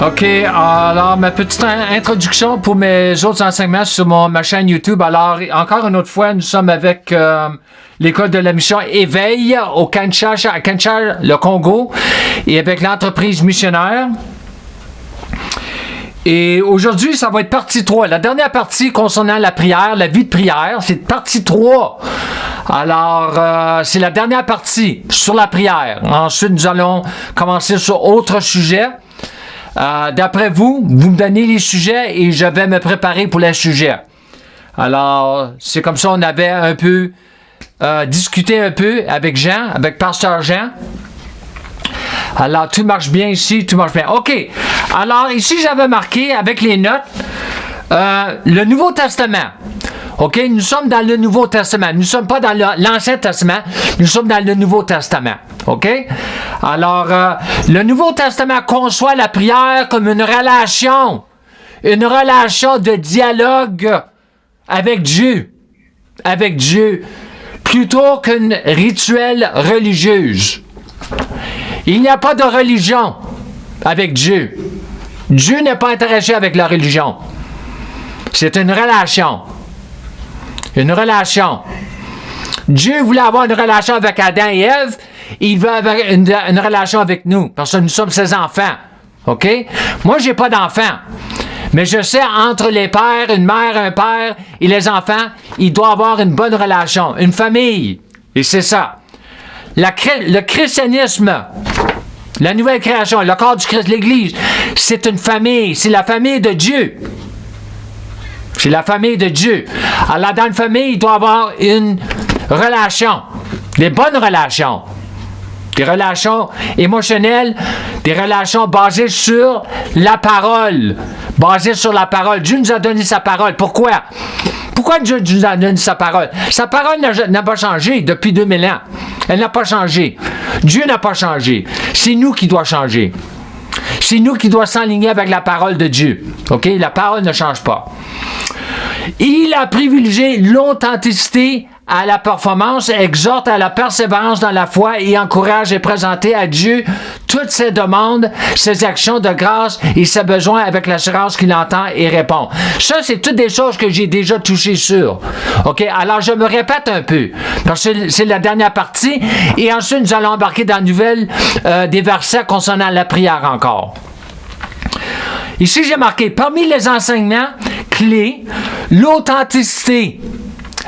OK, alors ma petite introduction pour mes autres enseignements sur ma chaîne YouTube. Alors, encore une autre fois, nous sommes avec l'école de la mission Éveil au Kinshasa, à Kinshasa, le Congo, et avec l'entreprise missionnaire. Et aujourd'hui, ça va être partie 3. La dernière partie concernant la prière, la vie de prière, c'est partie 3. Alors, c'est la dernière partie sur la prière. Ensuite, nous allons commencer sur autre sujet. D'après vous, vous me donnez les sujets et je vais me préparer pour les sujets. Alors, c'est comme ça on avait un peu discuté un peu avec Jean, avec Pasteur Jean. Alors, tout marche bien ici, tout marche bien. OK. Alors, ici, j'avais marqué avec les notes le Nouveau Testament. OK? Nous sommes dans le Nouveau Testament. Nous ne sommes pas dans l'Ancien Testament. Nous sommes dans le Nouveau Testament. OK? Alors, le Nouveau Testament conçoit la prière comme une relation de dialogue avec Dieu. Avec Dieu. Plutôt qu'une rituel religieuse. Il n'y a pas de religion avec Dieu. Dieu n'est pas intéressé avec la religion. C'est une relation. Une relation. Dieu voulait avoir une relation avec Adam et Ève. Il veut avoir une relation avec nous. Parce que nous sommes ses enfants. OK? Moi, j'ai pas d'enfants. Mais je sais, entre les pères, une mère, un père et les enfants, il doit avoir une bonne relation. Une famille. Et c'est ça. Le christianisme, la nouvelle création, le corps du Christ, l'Église, c'est une famille. C'est la famille de Dieu. C'est la famille de Dieu. Alors, dans une famille, il doit y avoir une relation. Des bonnes relations. Des relations émotionnelles. Des relations basées sur la parole. Basées sur la parole. Dieu nous a donné sa parole. Pourquoi? Pourquoi Dieu nous a donné sa parole? Sa parole n'a pas changé depuis 2000 ans. Elle n'a pas changé. Dieu n'a pas changé. C'est nous qui doit changer. C'est nous qui doit s'aligner avec la parole de Dieu. OK? La parole ne change pas. Il a privilégié l'authenticité à la performance, exhorte à la persévérance dans la foi et encourage et présenter à Dieu toutes ses demandes, ses actions de grâce et ses besoins avec l'assurance qu'il entend et répond. Ça, c'est toutes des choses que j'ai déjà touchées sur. OK? Alors, je me répète un peu, parce que c'est la dernière partie, et ensuite, nous allons embarquer dans la nouvelle des versets concernant la prière encore. Ici, j'ai marqué, parmi les enseignements clés, l'authenticité.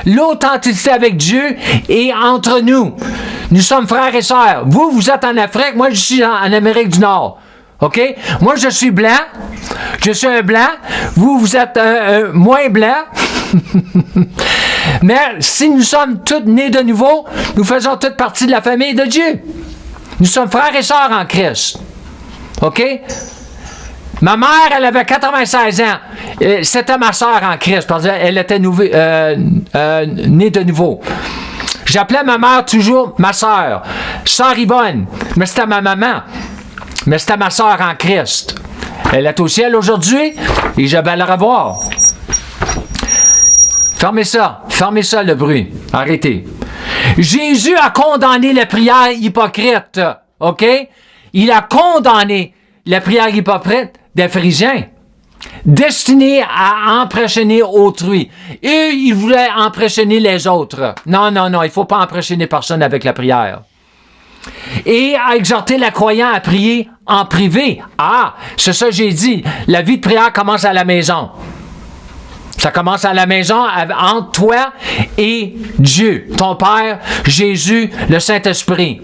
L'authenticité avec Dieu et entre nous. Nous sommes frères et sœurs. Vous, vous êtes en Afrique. Moi, je suis en Amérique du Nord. OK? Moi, je suis blanc. Je suis un blanc. Vous, vous êtes un moins blanc. Mais si nous sommes tous nés de nouveau, nous faisons toute partie de la famille de Dieu. Nous sommes frères et sœurs en Christ. OK? Ma mère, elle avait 96 ans. C'était ma sœur en Christ, parce qu'elle était née de nouveau. J'appelais ma mère toujours ma sœur. Sœur Yvonne. Mais c'était ma maman. Mais c'était ma sœur en Christ. Elle est au ciel aujourd'hui et je vais la revoir. Fermez ça le bruit. Arrêtez. Jésus a condamné les prières hypocrites. OK? Il a condamné les prières hypocrites des pharisiens, destinés à impressionner autrui. Eux, ils voulaient impressionner les autres. Non, il ne faut pas impressionner personne avec la prière. Et à exhorter les croyants à prier en privé. Ah, c'est ça que j'ai dit. La vie de prière commence à la maison. Ça commence à la maison entre toi et Dieu, ton Père, Jésus, le Saint-Esprit.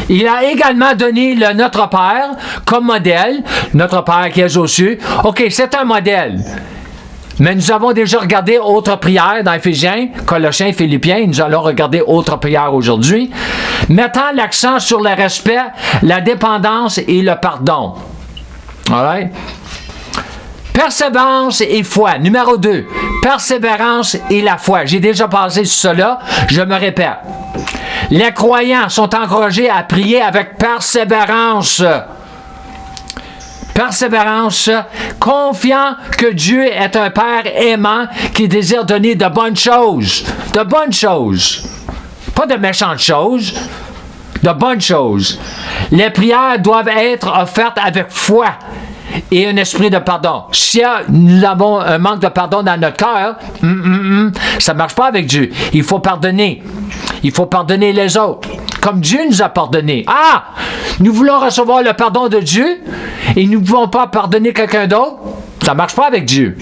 Il a également donné le Notre Père comme modèle. Notre Père qui est aux cieux. OK, c'est un modèle. Mais nous avons déjà regardé autres prières dans Éphésiens, Colossiens, Philippiens. Nous allons regarder autres prières aujourd'hui. Mettant l'accent sur le respect, la dépendance et le pardon. All right? Persévérance et foi. Numéro 2. Persévérance et la foi. J'ai déjà passé sur cela. Je me répète. Les croyants sont encouragés à prier avec persévérance. Persévérance, confiant que Dieu est un Père aimant qui désire donner de bonnes choses. De bonnes choses. Pas de méchantes choses. de bonnes choses. Les prières doivent être offertes avec foi et un esprit de pardon. Si nous avons un manque de pardon dans notre cœur, ça ne marche pas avec Dieu. Il faut pardonner. Il faut pardonner les autres, comme Dieu nous a pardonné. Ah! Nous voulons recevoir le pardon de Dieu et nous ne pouvons pas pardonner quelqu'un d'autre. Ça ne marche pas avec Dieu.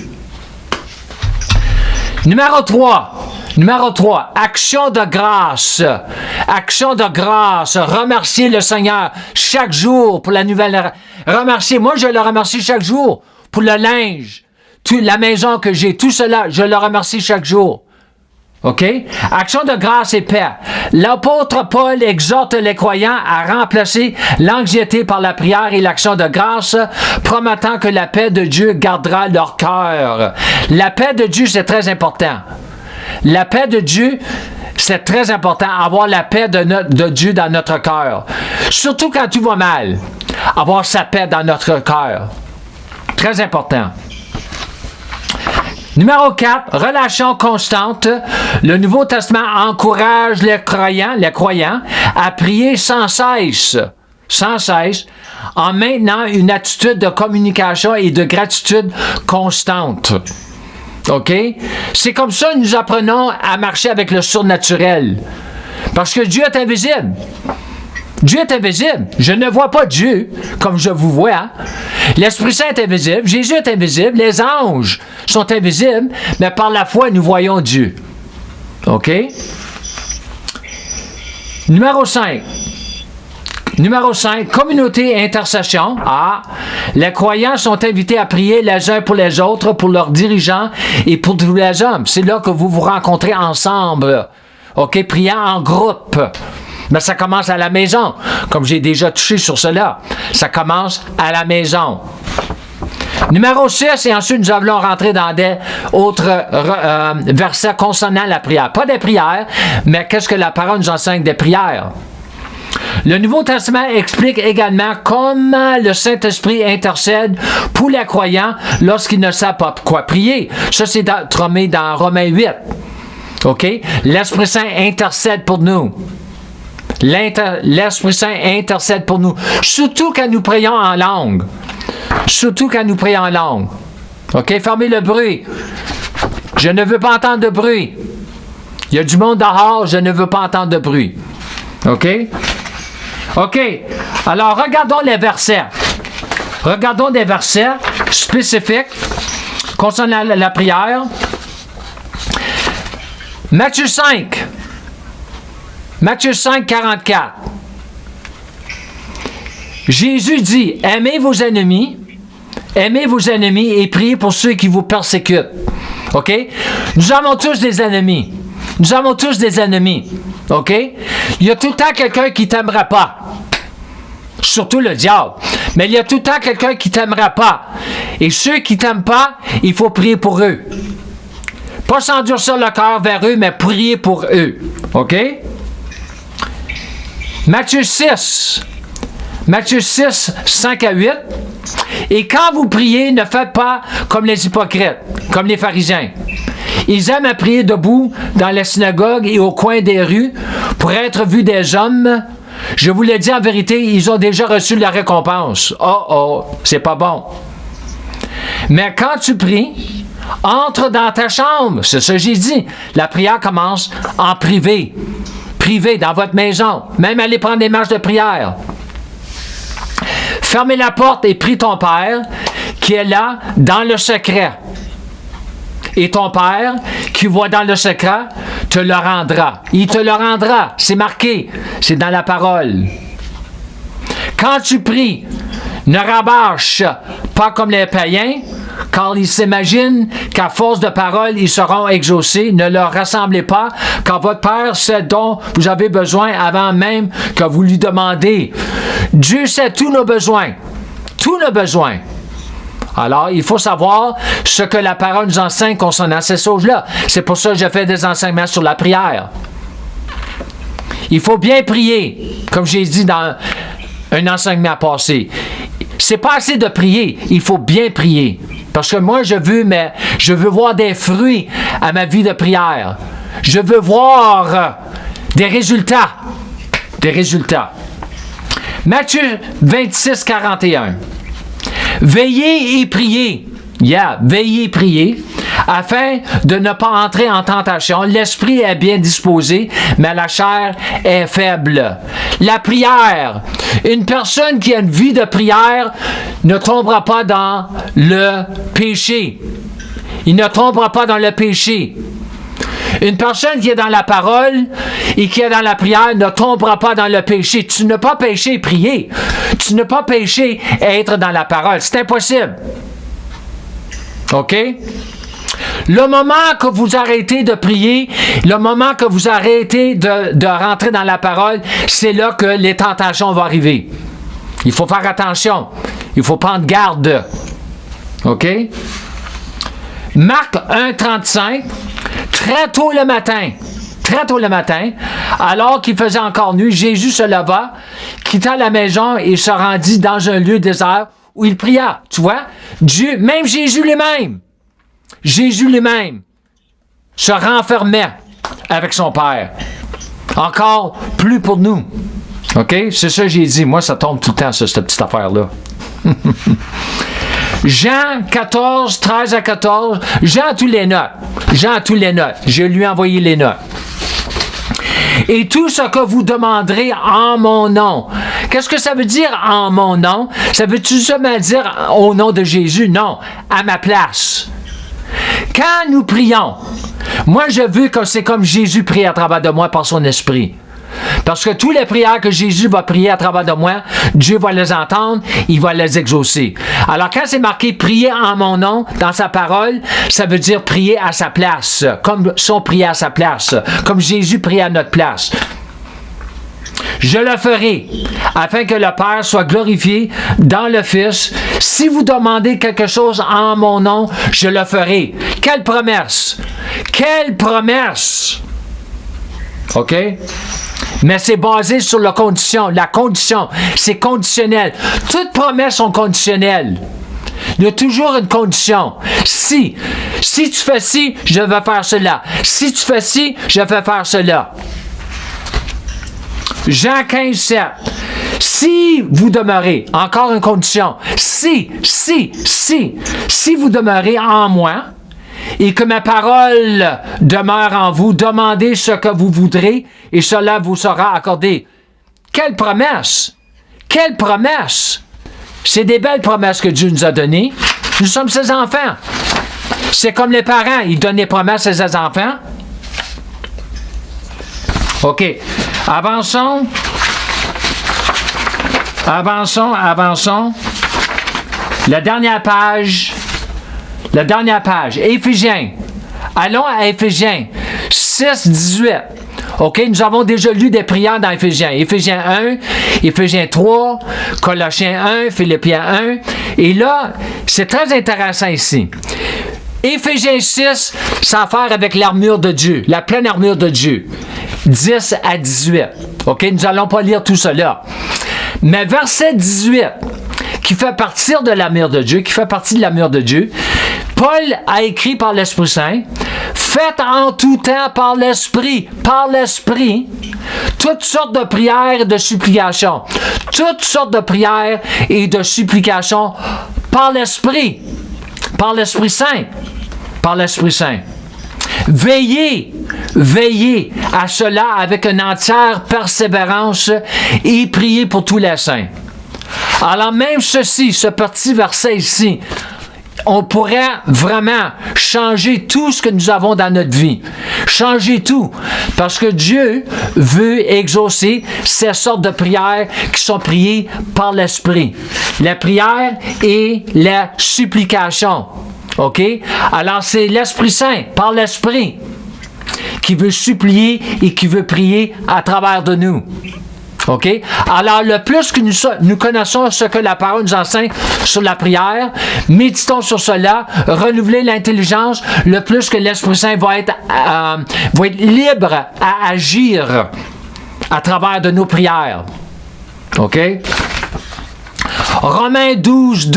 Numéro 3, action de grâce. Action de grâce. Remercier le Seigneur chaque jour pour la nouvelle... Remercier. Moi, je le remercie chaque jour pour le linge, la maison que j'ai, tout cela, je le remercie chaque jour. OK? Action de grâce et paix. L'apôtre Paul exhorte les croyants à remplacer l'anxiété par la prière et l'action de grâce, promettant que la paix de Dieu gardera leur cœur. La paix de Dieu, c'est très important. La paix de Dieu, c'est très important, avoir la paix de Dieu dans notre cœur. Surtout quand tout va mal, avoir sa paix dans notre cœur. Très important. Numéro 4, relation constante. Le Nouveau Testament encourage les croyants à prier sans cesse, en maintenant une attitude de communication et de gratitude constante. OK? C'est comme ça que nous apprenons à marcher avec le surnaturel. Parce que Dieu est invisible. Dieu est invisible. Je ne vois pas Dieu comme je vous vois. Hein? L'Esprit Saint est invisible. Jésus est invisible. Les anges sont invisibles. Mais par la foi, nous voyons Dieu. OK? Numéro 5, communauté et intercession. Ah, les croyants sont invités à prier les uns pour les autres, pour leurs dirigeants et pour tous les hommes. C'est là que vous vous rencontrez ensemble. OK? Priant en groupe. Mais ça commence à la maison, comme j'ai déjà touché sur cela. Ça commence à la maison. Numéro 6, et ensuite nous allons rentrer dans des autres versets concernant la prière. Pas des prières, mais qu'est-ce que la parole nous enseigne des prières? Le Nouveau Testament explique également comment le Saint-Esprit intercède pour les croyants lorsqu'ils ne savent pas quoi prier. Ça, c'est tromé dans Romains 8. OK? L'Esprit Saint intercède pour nous. L'Esprit Saint intercède pour nous. Surtout quand nous prions en langue. OK? Fermez le bruit. Je ne veux pas entendre de bruit. Il y a du monde dehors, je ne veux pas entendre de bruit. OK? OK. Alors, regardons les versets. Regardons des versets spécifiques concernant la prière. Matthieu 5, 44. Jésus dit, aimez vos ennemis et priez pour ceux qui vous persécutent. OK? Nous avons tous des ennemis. OK? Il y a tout le temps quelqu'un qui ne t'aimera pas. Surtout le diable. Mais il y a tout le temps quelqu'un qui ne t'aimera pas. Et ceux qui ne t'aiment pas, il faut prier pour eux. Pas s'endurcir le cœur vers eux, mais prier pour eux. OK? Matthieu 6, 5 à 8. Et quand vous priez, ne faites pas comme les hypocrites, comme les pharisiens. Ils aiment à prier debout dans les synagogues et au coin des rues pour être vus des hommes. Je vous l'ai dit en vérité, ils ont déjà reçu la récompense. Oh, c'est pas bon. Mais quand tu pries, entre dans ta chambre. C'est ce que j'ai dit. La prière commence en privé. Privé, dans votre maison. Même aller prendre des marches de prière. Fermez la porte et prie ton Père qui est là dans le secret. Et ton Père qui voit dans le secret te le rendra. Il te le rendra. C'est marqué. C'est dans la parole. Quand tu pries, ne rabâche pas comme les païens, car ils s'imaginent qu'à force de paroles, ils seront exaucés. Ne leur rassemblez pas, car votre Père sait dont vous avez besoin avant même que vous lui demandez. Dieu sait tous nos besoins. Tous nos besoins. Alors, il faut savoir ce que la parole nous enseigne concernant ces choses-là. C'est pour ça que j'ai fait des enseignements sur la prière. Il faut bien prier, comme j'ai dit dans un enseignement passé. C'est pas assez de prier, il faut bien prier. Parce que moi, je veux voir des fruits à ma vie de prière. Je veux voir des résultats. des résultats. Matthieu 26, 41. Veillez et priez. Veillez et priez, afin de ne pas entrer en tentation. L'esprit est bien disposé, mais la chair est faible. La prière. Une personne qui a une vie de prière ne tombera pas dans le péché. Il ne tombera pas dans le péché. Une personne qui est dans la parole et qui est dans la prière ne tombera pas dans le péché. Tu ne peux pas pécher et prier. Tu ne peux pas pécher et être dans la parole. C'est impossible. OK? Le moment que vous arrêtez de prier, le moment que vous arrêtez de rentrer dans la parole, c'est là que les tentations vont arriver. Il faut faire attention. Il faut prendre garde. OK? Marc 1,35, très tôt le matin, alors qu'il faisait encore nuit, Jésus se leva, quitta la maison et se rendit dans un lieu désert où il pria. Tu vois? Dieu, même Jésus lui-même, se renfermait avec son Père. Encore plus pour nous. OK? C'est ça que j'ai dit. Moi, ça tombe tout le temps, cette petite affaire-là. Jean 14, 13 à 14. Jean a tous les notes. Je lui ai envoyé les notes. Et tout ce que vous demanderez en mon nom. Qu'est-ce que ça veut dire en mon nom? Ça veut-tu seulement dire au nom de Jésus? Non, à ma place. Quand nous prions, moi je veux que c'est comme Jésus prie à travers de moi par son esprit. Parce que toutes les prières que Jésus va prier à travers de moi, Dieu va les entendre, il va les exaucer. Alors quand c'est marqué prier en mon nom dans sa parole, ça veut dire prier à sa place, comme si on priait à sa place, comme Jésus priait à notre place. Je le ferai, afin que le Père soit glorifié dans le Fils. Si vous demandez quelque chose en mon nom, je le ferai. Quelle promesse! Quelle promesse! OK? Mais c'est basé sur la condition. La condition, c'est conditionnel. Toutes promesses sont conditionnelles. Il y a toujours une condition. Si tu fais ci, je vais faire cela. Si tu fais ci, je vais faire cela. Jean 15, 7. Si vous demeurez, encore une condition, si vous demeurez en moi, et que ma parole demeure en vous, demandez ce que vous voudrez, et cela vous sera accordé. Quelle promesse! Quelle promesse! C'est des belles promesses que Dieu nous a données. Nous sommes ses enfants. C'est comme les parents, ils donnent des promesses à ses enfants. OK. Avançons. La dernière page. Éphésiens. Allons à Éphésiens 6, 18. OK, nous avons déjà lu des prières dans Éphésiens. Éphésiens 1, Éphésiens 3, Colossiens 1, Philippiens 1. Et là, c'est très intéressant ici. Éphésiens 6, ça a à faire avec l'armure de Dieu, la pleine armure de Dieu. 10 à 18. OK, nous n'allons pas lire tout cela. Mais verset 18, qui fait partie de l'armure de Dieu, Paul a écrit par l'Esprit Saint, faites en tout temps par l'Esprit, toutes sortes de prières et de supplications. Toutes sortes de prières et de supplications par l'Esprit Saint. Veillez à cela avec une entière persévérance et priez pour tous les saints. Alors même ce petit verset ici, on pourrait vraiment changer tout ce que nous avons dans notre vie. Changer tout. Parce que Dieu veut exaucer ces sortes de prières qui sont priées par l'Esprit. La prière et la supplication. OK? Alors, c'est l'Esprit Saint, par l'Esprit, qui veut supplier et qui veut prier à travers de nous. OK? Alors, le plus que nous connaissons ce que la parole nous enseigne sur la prière, méditons sur cela, renouveler l'intelligence, le plus que l'Esprit Saint va être libre à agir à travers de nos prières. OK? Romains 12,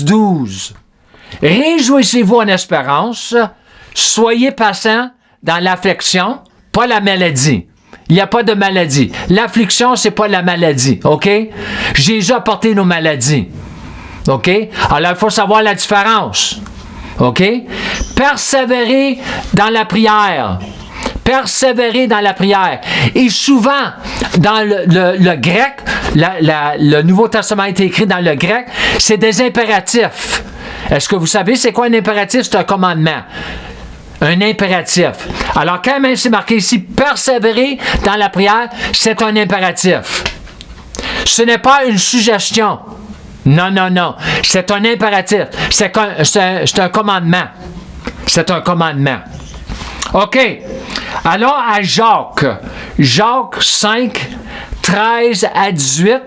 12. Réjouissez-vous en espérance, soyez patients dans l'affliction, pas la maladie. Il n'y a pas de maladie. L'affliction, c'est pas la maladie, OK? Jésus a porté nos maladies. OK? Alors, il faut savoir la différence. OK? Persévérer dans la prière. Persévérer dans la prière. Et souvent, dans le grec, le Nouveau Testament a été écrit dans le grec, c'est des impératifs. Est-ce que vous savez c'est quoi un impératif? C'est un commandement. Un impératif. Alors, quand même c'est marqué ici, persévérer dans la prière, c'est un impératif. Ce n'est pas une suggestion. Non, non, non. C'est un impératif. C'est un commandement. C'est un commandement. OK. Allons à Jacques. Jacques 5, 13 à 18.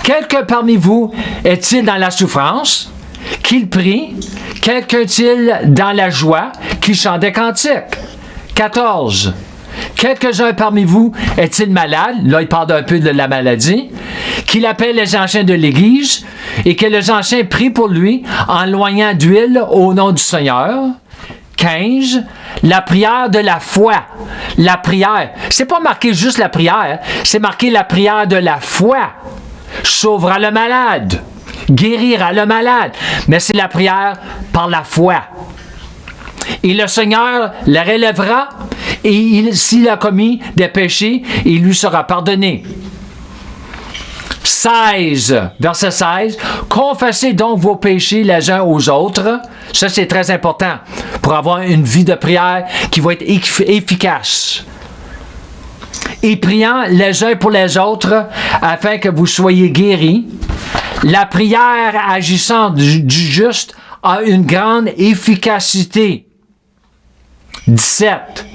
Quelqu'un parmi vous est-il dans la souffrance? Qu'il prie? Quelqu'un est-il dans la joie? Qu'il chante des cantiques? 14. Quelques-uns parmi vous est-il malade? Là, il parle un peu de la maladie. Qu'il appelle les anciens de l'Église et que les anciens prient pour lui en loignant d'huile au nom du Seigneur. 15. La prière de la foi. La prière. C'est pas marqué juste la prière, c'est marqué la prière de la foi. Sauvera le malade. Guérira le malade. Mais c'est la prière par la foi. Et le Seigneur la relèvera et s'il a commis des péchés, il lui sera pardonné. 16, verset 16. Confessez donc vos péchés les uns aux autres. Ça, c'est très important pour avoir une vie de prière qui va être efficace. Et priant les uns pour les autres afin que vous soyez guéris. La prière agissant du juste a une grande efficacité. 17.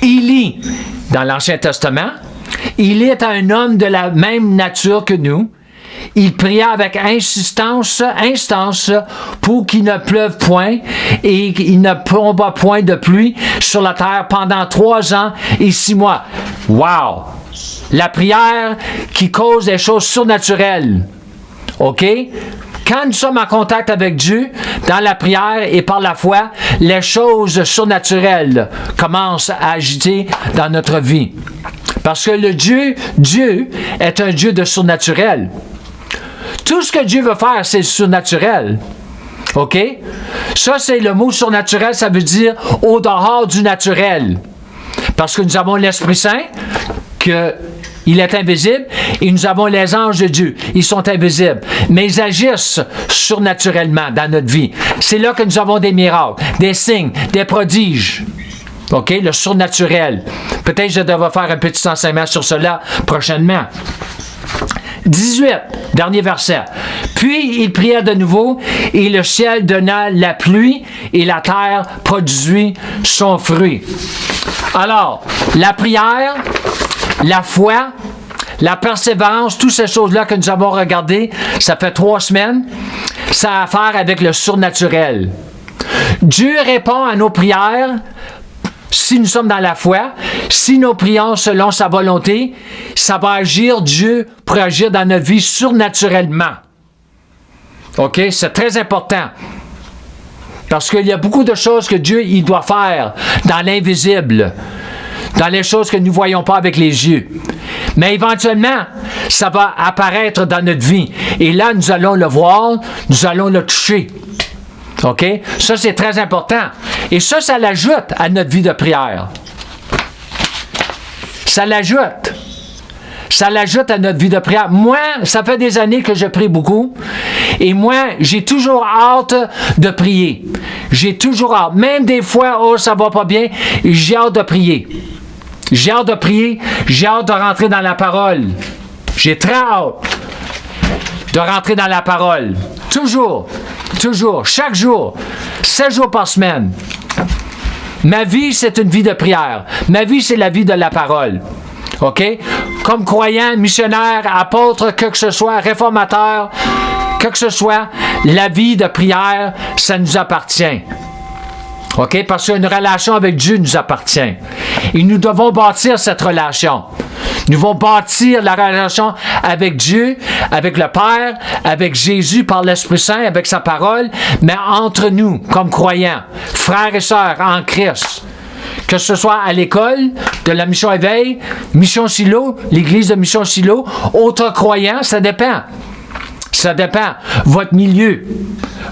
Élie, dans l'Ancien Testament, il est un homme de la même nature que nous. Il pria avec instance pour qu'il ne pleuve point et qu'il ne tombe point de pluie sur la terre pendant 3 ans et 6 mois. Wow! La prière qui cause des choses surnaturelles. OK? Quand nous sommes en contact avec Dieu, dans la prière et par la foi, les choses surnaturelles commencent à agiter dans notre vie. Parce que Dieu est un Dieu de surnaturel. Tout ce que Dieu veut faire, c'est surnaturel. OK? Ça, c'est le mot surnaturel, ça veut dire au dehors du naturel. Parce que nous avons l'Esprit Saint, il est invisible, et nous avons les anges de Dieu. Ils sont invisibles, mais ils agissent surnaturellement dans notre vie. C'est là que nous avons des miracles, des signes, des prodiges. OK? Le surnaturel. Peut-être que je devrais faire un petit enseignement sur cela prochainement. 18, dernier verset. Puis il pria de nouveau, et le ciel donna la pluie, et la terre produisit son fruit. Alors, la prière, la foi, la persévérance, toutes ces choses-là que nous avons regardées, ça fait 3 semaines, ça a à faire avec le surnaturel. Dieu répond à nos prières si nous sommes dans la foi, si nous prions selon sa volonté, ça va agir, Dieu pour agir dans notre vie surnaturellement. OK? C'est très important. Parce qu'il y a beaucoup de choses que Dieu il doit faire dans l'invisible, dans les choses que nous ne voyons pas avec les yeux. Mais éventuellement, ça va apparaître dans notre vie. Et là, nous allons le voir, nous allons le toucher. OK? Ça, c'est très important. Et ça l'ajoute à notre vie de prière. Ça l'ajoute. Ça l'ajoute à notre vie de prière. Moi, ça fait des années que je prie beaucoup. Et moi, j'ai toujours hâte de prier. J'ai toujours hâte. Même des fois, ça va pas bien, j'ai hâte de prier. J'ai hâte de prier. J'ai hâte de rentrer dans la parole. J'ai très hâte de rentrer dans la parole. Toujours. Toujours. Chaque jour. 7 jours par semaine. Ma vie, c'est une vie de prière. Ma vie, c'est la vie de la parole. OK? Comme croyant, missionnaire, apôtre, que ce soit, réformateur, que ce soit, la vie de prière, ça nous appartient. OK? Parce qu'une relation avec Dieu nous appartient. Et nous devons bâtir cette relation. Nous devons bâtir la relation avec Dieu, avec le Père, avec Jésus par l'Esprit Saint, avec sa parole, mais entre nous, comme croyants, frères et sœurs en Christ. Que ce soit à l'école de la Mission Éveil, Mission Silo, l'église de Mission Silo, autres croyants, ça dépend. Ça dépend. Votre milieu,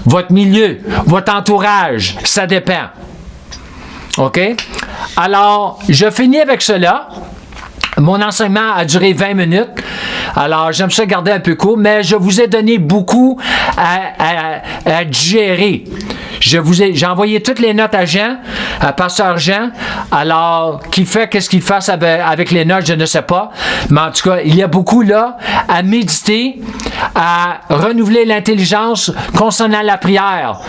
votre entourage, ça dépend. OK? Alors, je finis avec cela. Mon enseignement a duré 20 minutes. Alors, j'aime ça garder un peu court, mais je vous ai donné beaucoup à digérer. J'ai envoyé toutes les notes à Jean, à Pasteur Jean. Alors, qu'est-ce qu'il fasse avec les notes, je ne sais pas. Mais en tout cas, il y a beaucoup là à méditer, à renouveler l'intelligence concernant la prière,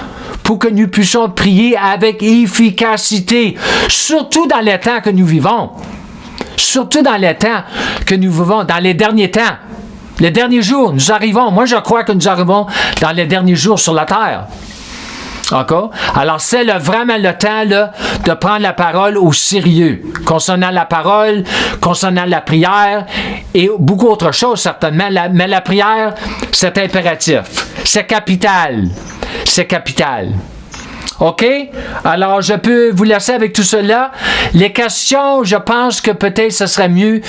pour que nous puissions prier avec efficacité, surtout dans les temps que nous vivons. Surtout dans les temps que nous vivons, dans les derniers temps. Les derniers jours, nous arrivons. Moi, je crois que nous arrivons dans les derniers jours sur la terre. Encore? Alors, c'est vraiment le temps là, de prendre la parole au sérieux, concernant la parole, concernant la prière et beaucoup d'autres choses, certainement. Mais la prière, c'est impératif. C'est capital. C'est capital. OK? Alors, je peux vous laisser avec tout cela. Les questions, je pense que peut-être ce serait mieux.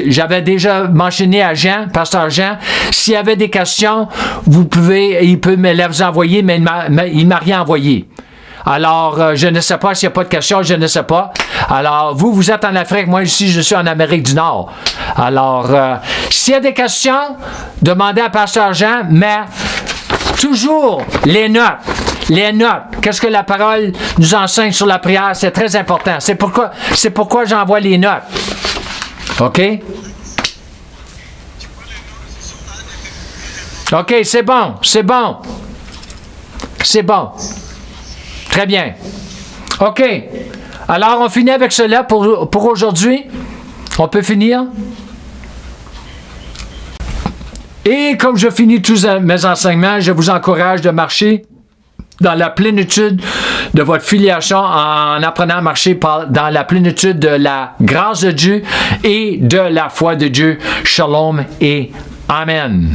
J'avais déjà mentionné à Jean, Pasteur Jean, s'il y avait des questions, il peut me les envoyer, mais il m'a rien envoyé. Alors, je ne sais pas s'il n'y a pas de questions, je ne sais pas. Alors, vous êtes en Afrique, moi ici, je suis en Amérique du Nord. Alors, s'il y a des questions, demandez à Pasteur Jean, mais toujours les notes. Les notes, qu'est-ce que la parole nous enseigne sur la prière, c'est très important. C'est pourquoi j'envoie les notes. OK? OK, c'est bon. C'est bon. Très bien. OK. Alors, on finit avec cela pour aujourd'hui. On peut finir? Et comme je finis tous mes enseignements, je vous encourage de marcher dans la plénitude de votre filiation en apprenant à marcher dans la plénitude de la grâce de Dieu et de la foi de Dieu. Shalom et Amen.